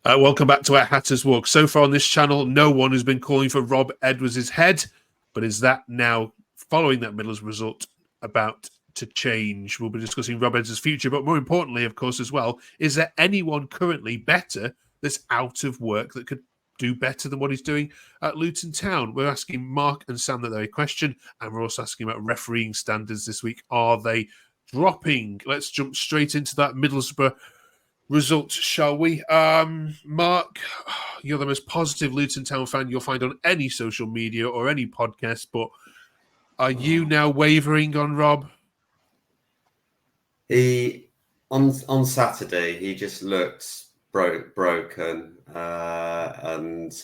Welcome back to our Hatter's Walk. So far on this channel, no one has been calling for Rob Edwards' head, but is that now, following that Middlesbrough result, about to change? We'll be discussing Rob Edwards' future, but more importantly, of course, as well, is there anyone currently better that's out of work that could do better than what he's doing at Luton Town? We're asking Mark and Sam that very question, and we're also asking about refereeing standards this week. Are they dropping? Let's jump straight into that Middlesbrough results, shall we? Mark, you're the most positive Luton Town fan you'll find on any social media or any podcast, but are you now wavering on Rob? He on Saturday he just looked broken, and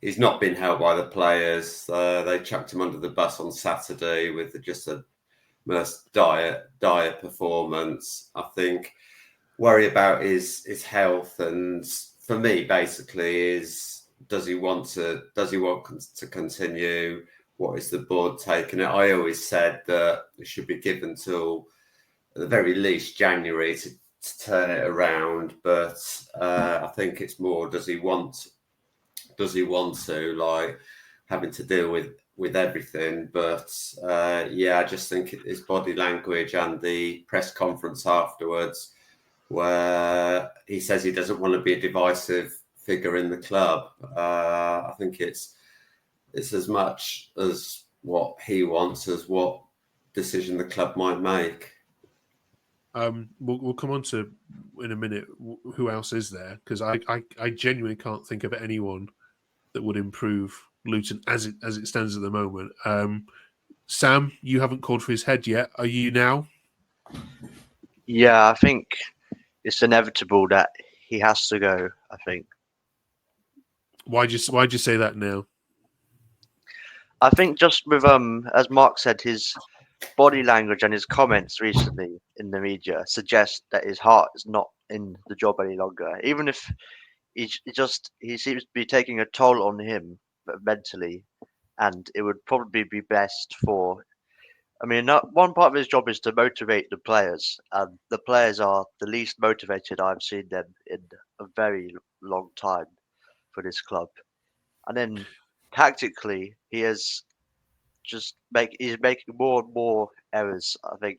he's not been held by the players. They chucked him under the bus on Saturday with just a most dire performance. I think worry about his health, and for me, basically, is does he want to continue? What is the board taking it? I always said that it should be given till at the very least January to turn it around, but I think it's more does he want to, like, having to deal with everything. But I just think his body language and the press conference afterwards, where he says he doesn't want to be a divisive figure in the club. I think it's as much as what he wants as what decision the club might make. We'll come on to in a minute who else is there, because I genuinely can't think of anyone that would improve Luton as it stands at the moment. Sam, you haven't called for his head yet. Are you now? Yeah, I think it's inevitable that he has to go. I think. Why'd you say that now? I think just with as Mark said, his body language and his comments recently in the media suggest that his heart is not in the job any longer. Even if he seems to be taking a toll on him mentally, and it would probably be best for. I mean, one part of his job is to motivate the players, and the players are the least motivated I've seen them in a very long time for this club. And then tactically, he's making more and more errors. I think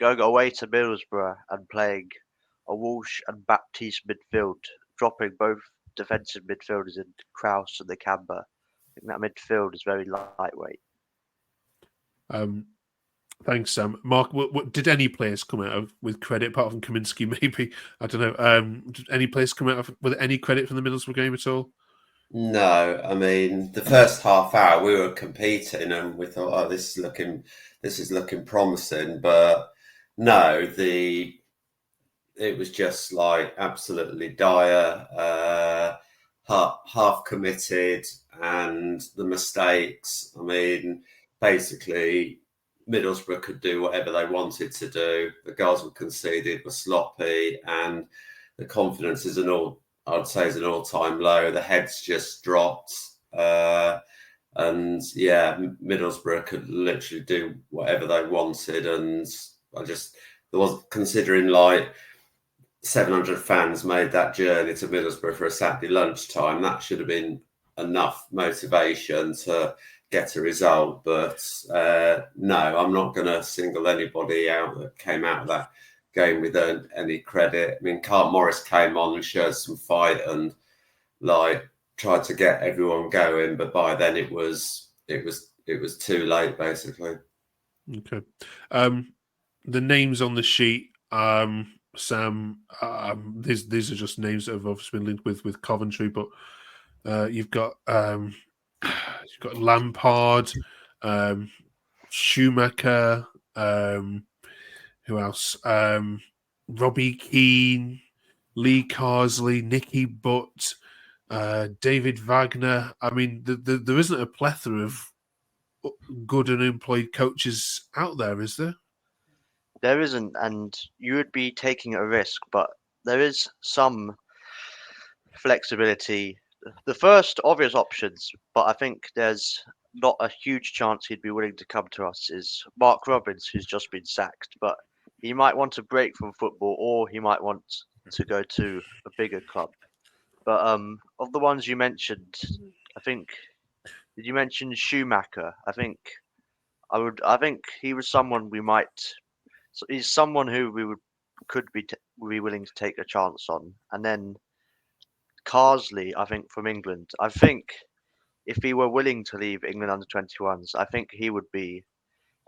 going away to Middlesbrough and playing a Walsh and Baptiste midfield, dropping both defensive midfielders in Kraus and the Camber. I think that midfield is very lightweight. Thanks, Sam. Mark, what did any players come out of with credit, apart from Kaminsky, maybe? I don't know. Did any players come out of with any credit from the Middlesbrough game at all? No, I mean, the first half hour we were competing and we thought, oh, this is looking promising, but no, it was just like absolutely dire, half committed, and the mistakes. I mean, basically, Middlesbrough could do whatever they wanted to do. The goals were conceded, were sloppy, and the confidence is I'd say is an all-time low. The heads just dropped, and Middlesbrough could literally do whatever they wanted. And there was, considering like 700 fans made that journey to Middlesbrough for a Saturday lunchtime, that should have been enough motivation to get a result. But no, I'm not going to single anybody out that came out of that game with any credit. I mean, Carl Morris came on and showed some fight and like tried to get everyone going, but by then it was too late, basically. Okay. The names on the sheet, Sam. These are just names that have obviously been linked with Coventry, but you've got Lampard, Schumacher. Who else? Robbie Keane, Lee Carsley, Nicky Butt, David Wagner. I mean, there isn't a plethora of good and employed coaches out there, is there? There isn't, and you would be taking a risk, but there is some flexibility. The first obvious options, but I think there's not a huge chance he'd be willing to come to us, is Mark Robbins, who's just been sacked, but he might want to break from football, or he might want to go to a bigger club. But of the ones you mentioned, I think did you mention Schumacher? I think he was someone we might. So he's someone who could be willing to take a chance on. And then Carsley, I think from England. I think if he were willing to leave England under 21s, I think he would be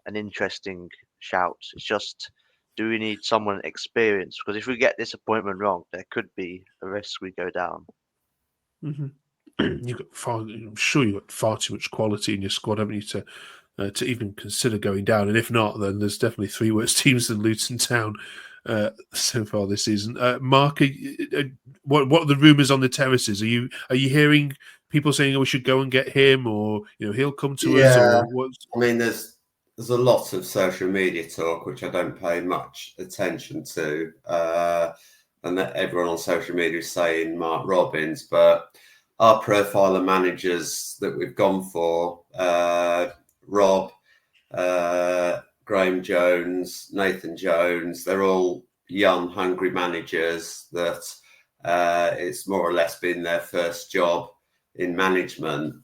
an interesting shout. It's just, do we need someone experienced? Because if we get this appointment wrong, there could be a risk we go down. Mm-hmm. I'm sure you've got far too much quality in your squad, haven't you, to even consider going down? And if not, then there's definitely 3 worse teams than Luton Town so far this season. Mark, what are the rumours on the terraces? Are you hearing people saying, "Oh, we should go and get him," or he'll come to us? Or what's... I mean, there's a lot of social media talk which I don't pay much attention to, and that everyone on social media is saying Mark Robins, but our profile of managers that we've gone for, Rob, Graham Jones, Nathan Jones, they're all young, hungry managers that it's more or less been their first job in management.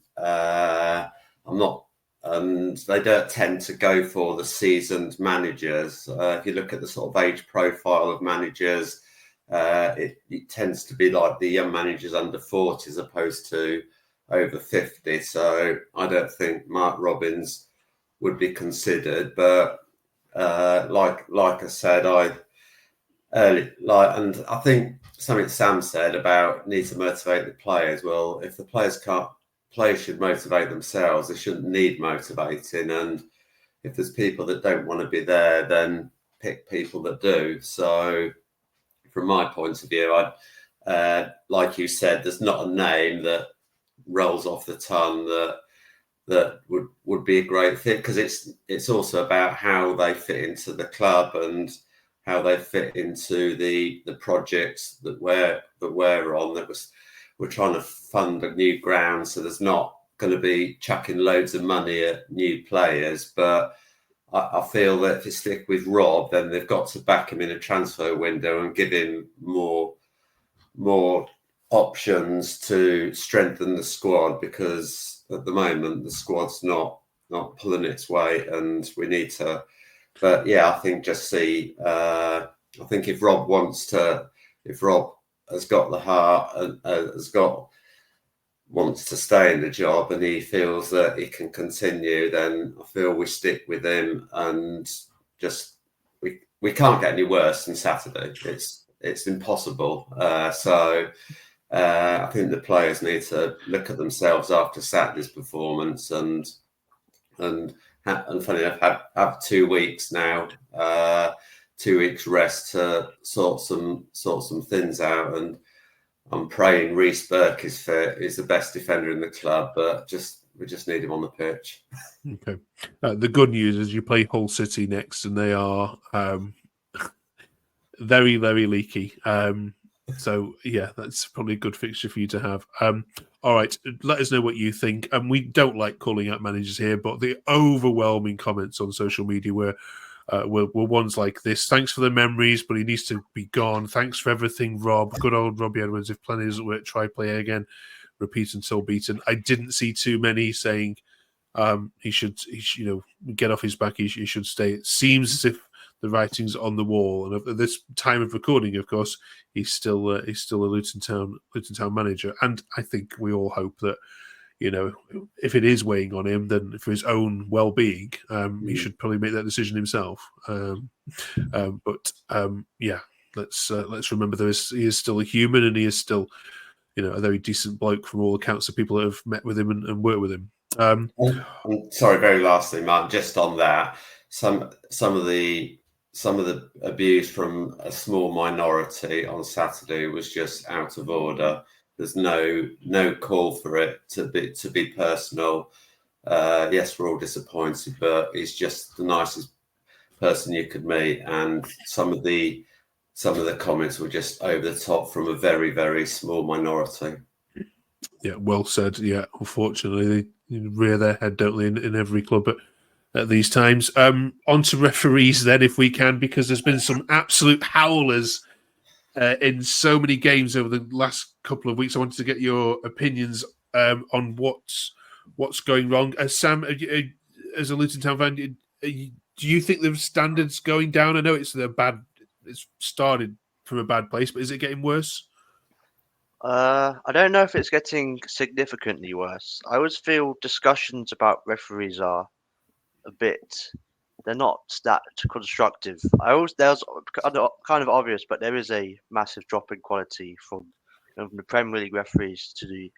And they don't tend to go for the seasoned managers. If you look at the sort of age profile of managers, it tends to be like the young managers under 40 as opposed to over 50. So I don't think Mark Robins would be considered. But like I said, and I think something Sam said about need to motivate the players. Well, if the players should motivate themselves. They shouldn't need motivating. And if there's people that don't want to be there, then pick people that do. So from my point of view, like you said, there's not a name that rolls off the tongue that would be a great fit, because it's also about how they fit into the club and how they fit into the projects that we're on. We're trying to fund a new ground, so there's not going to be chucking loads of money at new players. But I feel that if you stick with Rob, then they've got to back him in a transfer window and give him more options to strengthen the squad, because at the moment the squad's not pulling its weight, and we need to. But yeah, I think just see. I think if Rob has got the heart and wants to stay in the job, and he feels that he can continue, then I feel we stick with him, and just we can't get any worse than Saturday. It's impossible. So I think the players need to look at themselves after Saturday's performance and funny enough have 2 weeks now, 2 weeks rest to sort some things out. And I'm praying Reece Burke is fit. He's the best defender in the club, but we just need him on the pitch. Okay. The good news is you play Hull City next, and they are very, very leaky. So yeah, that's probably a good fixture for you to have. All right, let us know what you think. And we don't like calling out managers here, but the overwhelming comments on social media were ones like this. Thanks for the memories, but he needs to be gone. Thanks for everything, Rob. Good old Robbie Edwards. If planning doesn't work, try play again. Repeat until beaten. I didn't see too many saying he should get off his back. He should stay. It seems as if the writing's on the wall. And at this time of recording, of course, he's still a Luton Town manager. And I think we all hope that, if it is weighing on him, then for his own well-being, he should probably make that decision himself. Yeah, let's remember he is still a human, and he is still, a very decent bloke from all accounts of people that have met with him and worked with him. Sorry, very lastly, Mark, just on that, some of the abuse from a small minority on Saturday was just out of order. There's no call for it to be personal. Yes, we're all disappointed, but he's just the nicest person you could meet. And some of the comments were just over the top from a very, very small minority. Yeah, well said. Yeah, unfortunately, they rear their head, don't they, in every club at these times. On to referees then, if we can, because there's been some absolute howlers in so many games over the last couple of weeks. I wanted to get your opinions on what's going wrong. Sam, as a Luton Town fan, do you think the standards going down? I know it's started from a bad place, but is it getting worse? I don't know if it's getting significantly worse. I always feel discussions about referees are a bit. They're not that constructive. There's kind of obvious, but there is a massive drop in quality from the Premier League referees to the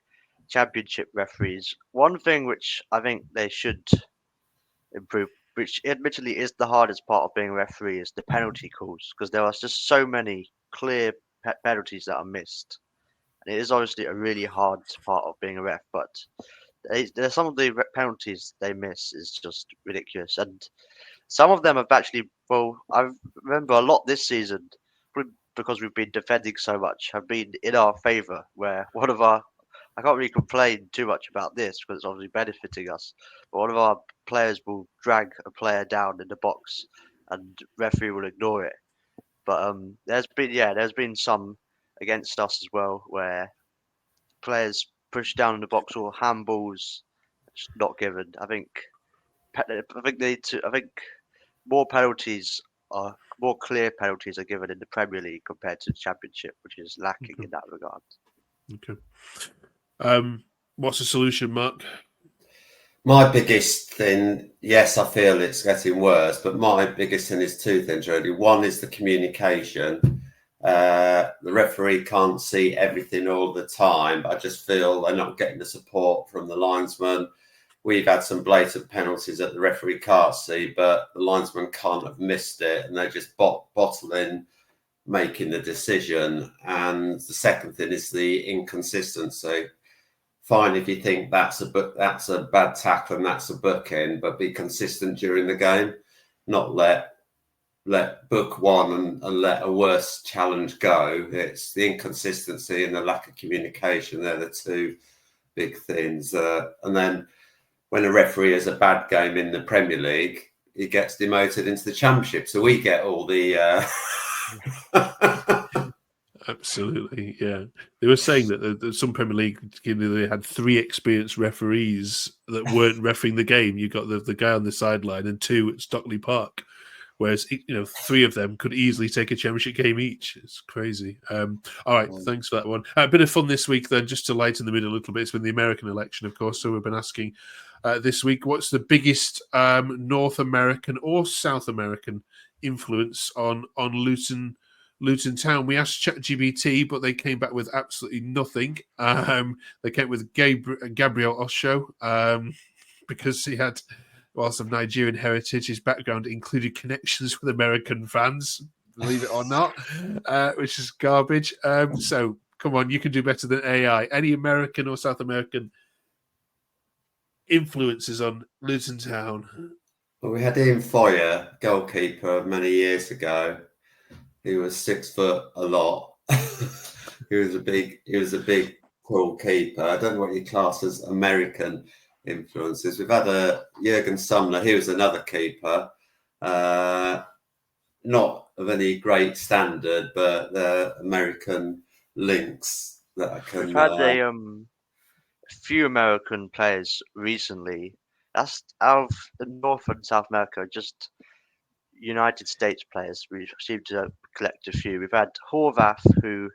Championship referees. One thing which I think they should improve, which admittedly is the hardest part of being a referee, is the penalty calls, because there are just so many clear penalties that are missed. And it is obviously a really hard part of being a ref, but there's some of the penalties they miss is just ridiculous, and some of them have actually. Well, I remember a lot this season, because we've been defending so much, have been in our favour. Where one of our, I can't really complain too much about this because it's obviously benefiting us. But one of our players will drag a player down in the box, and referee will ignore it. But there's been some against us as well where players push down in the box or handballs not given. I think more penalties more clear penalties are given in the Premier League compared to the Championship, which is lacking in that regard. Okay. What's the solution, Mark? My biggest thing, yes, I feel it's getting worse, but my biggest thing is two things really. One is the communication. The referee can't see everything all the time. I just feel they're not getting the support from the linesman. We've had some blatant penalties that the referee can't see, but the linesman can't have missed it, and they're just bottling making the decision. And the second thing is the inconsistency. Fine if you think that's a bad tackle and that's a booking, but be consistent during the game. Not let book one and let a worse challenge go. It's the inconsistency and the lack of communication. They're the two big things. And then when a referee has a bad game in the Premier League, he gets demoted into the Championship. So we get all the... Absolutely, yeah. They were saying that some Premier League, they had 3 experienced referees that weren't refereeing the game. You got the guy on the sideline and 2 at Stockley Park, whereas 3 of them could easily take a Championship game each. It's crazy. All right, thanks for that one. A bit of fun this week then, just to lighten the mood a little bit. It's been the American election, of course, so we've been asking this week, what's the biggest North American or South American influence on Luton Town? We asked ChatGPT, but they came back with absolutely nothing. They came with Gabriel Osho because he had, whilst of Nigerian heritage, his background included connections with American fans, believe it or not, which is garbage. So come on, you can do better than AI. Any American or South American influences on Luton Town? Well, we had Ian Foyer, goalkeeper, many years ago. He was 6 foot a lot. He was a big, tall keeper. I don't know what you class as American influences. We've had Jurgen Sumner. He was another keeper, not of any great standard, but the American links that I can. We've had a few American players recently. That's out of the North and South America, just United States players. We seem to collect a few. We've had Horvath, who,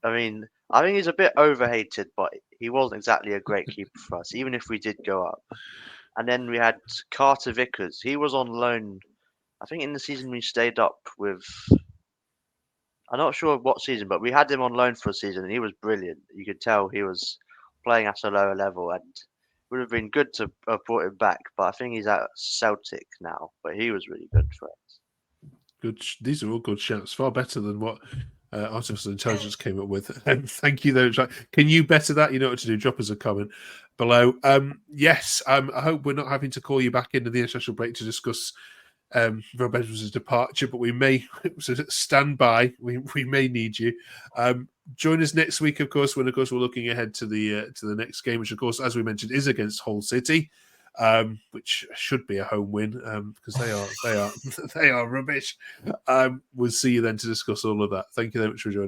I think he's a bit overhated, but he wasn't exactly a great keeper for us, even if we did go up. And then we had Carter-Vickers. He was on loan, I think in the season we stayed up with, I'm not sure what season, but we had him on loan for a season, and he was brilliant. You could tell he was playing at a lower level, and it would have been good to have brought him back, but I think he's at Celtic now, but he was really good for us. Good. These are all good shouts, far better than what artificial intelligence came up with. Thank you, though. Can you better that? You know what to do. Drop us a comment below. Yes, I hope we're not having to call you back into the international break to discuss Rob Edwards' departure, but we may stand by. We may need you. Join us next week, of course, when of course we're looking ahead to the next game, which of course, as we mentioned, is against Hull City. which should be a home win because they are rubbish. We'll see you then to discuss all of that. Thank you very much for joining.